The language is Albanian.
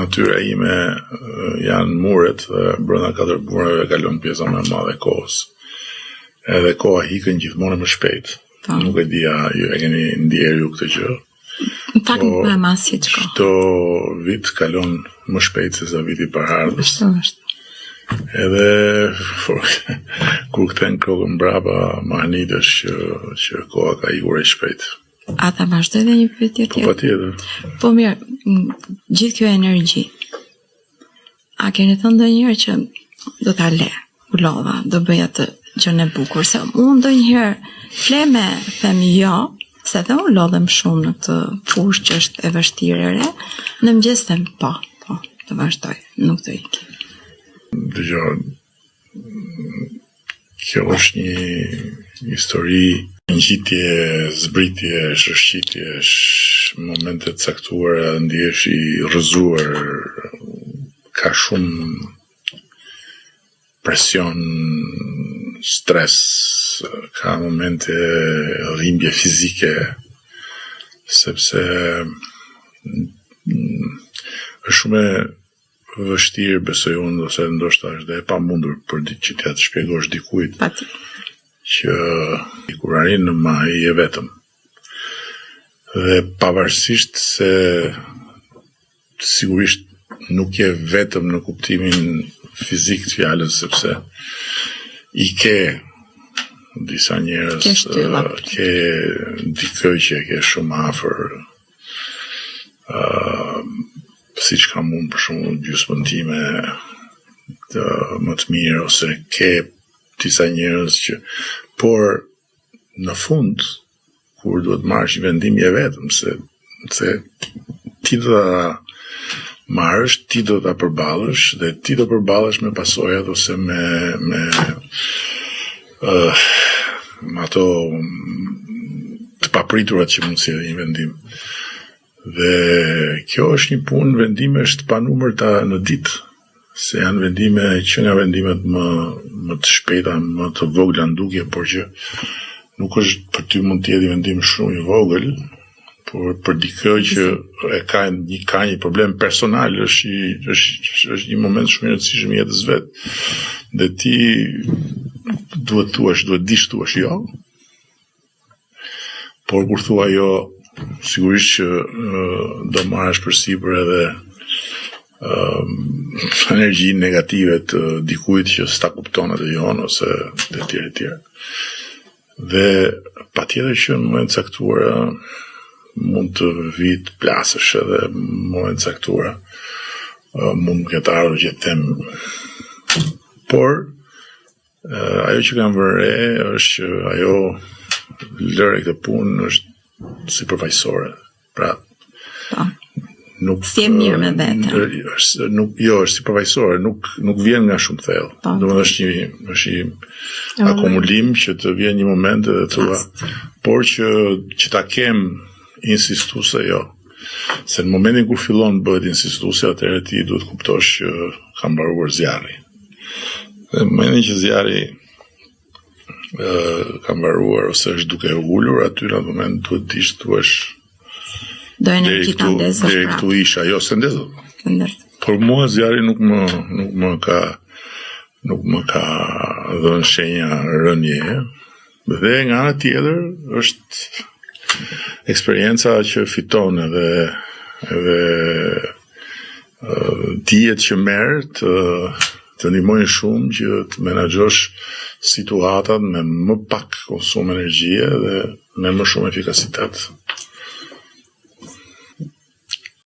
natyra ime janë muret dhe brenda 4 mureve kalon pjesa më e madhe e kohës. Edhe koha hikën gjithmonë më shpejt. Nuk e dia, ju e keni ndjerë ju këtë gjë. Në fakt nuk më e masi çka. Çdo vit kalon më shpejt se sa viti paraardhës. Edhe kur kthen kokën mbrapa, mahnitesh që koha ka ikur e shpejt. A ta vazhdoj dhe një pyetje tjetër? Po patjetër. Po mirë, gjithë kjo energji. A keni thënë ndonjëherë që do ta le, u lodha, do bëj atë gjën e bukur, se unë ndonjëherë fleme them jo, se dhe unë lodhem shumë në këtë fushë që është e vështirë e re, në mëngjes them po, të vazhdoj, nuk të iki. Dëgjoj, kjo është një histori, ngjitje, zbritje, shëshqitje, momente të caktuara, ndihesh i rrëzuar, ka shumë presion, stres, ka momente dhimbje fizike, sepse është shumë e vështirë, besoj unë, ose ndoshta është dhe e pamundur për që t'ja të shpjegosh dikujt që kur arrin në maj je vetëm. Dhe pavarësisht se sigurisht nuk je vetëm në kuptimin fizik të fjalës, sepse i ke disa njerëz, ke dikë që ke shumë afër, siç kam unë për shembull gjysmën time më të mirë, ose ke disa njerëz që, por në fund kur duhet marrësh një vendim je vetëm, se ti do ta marrësh, ti do ta përballësh dhe ti do përballesh me pasojat ose me ato të papriturat që mund sjellë një vendim. Dhe kjo është një punë, vendime është pa numërta në ditë, se janë vendime që nga vendimet më të shpejta, më të vogla ndukje, por që nuk është për ty mund të jetë vendim shumë i vogël, por për dikë që ka një problem personal, është një moment shumë i rëndësishëm i jetës vet. Dhe ti duhet dish thuash jo. Por kur thua jo, sigurisht që do marrësh përsipër edhe energji negative të dikujt që s'ta kupton atë jon ose të tjerë. Dhe patjetër që në moment caktuara mund të vit plasësh edhe në moment caktuara mund këtë ardhur që të them. Por ajo që kam vënë re është që ajo lëre këtë punë është si përfaqësore. Pra nuk si e mirë me vete. Jo, është si përfaqësore, nuk vjen nga shumë thellë. Domethënë është një akumulim që të vjen një moment edhe thua, por që ta kem insistuese jo. Se në momentin kur fillon bëhet insistuese, atëherë ti duhet kuptosh që ka mbaruar zjarri. Dhe në momentin që zjarri ka mbaruar ose është duke ulur, aty në moment duhet të thuash do energji ta ndezësh. Deri këtu isha, jo se ndezë. Por mua zjarri nuk më ka dhënë shenja rënje. Dhe nga ana tjetër është eksperienca që fiton edhe dijet që merr të ndihmojnë shumë që të menaxhosh situatat me më pak konsum energjie dhe me më shumë efikasitet.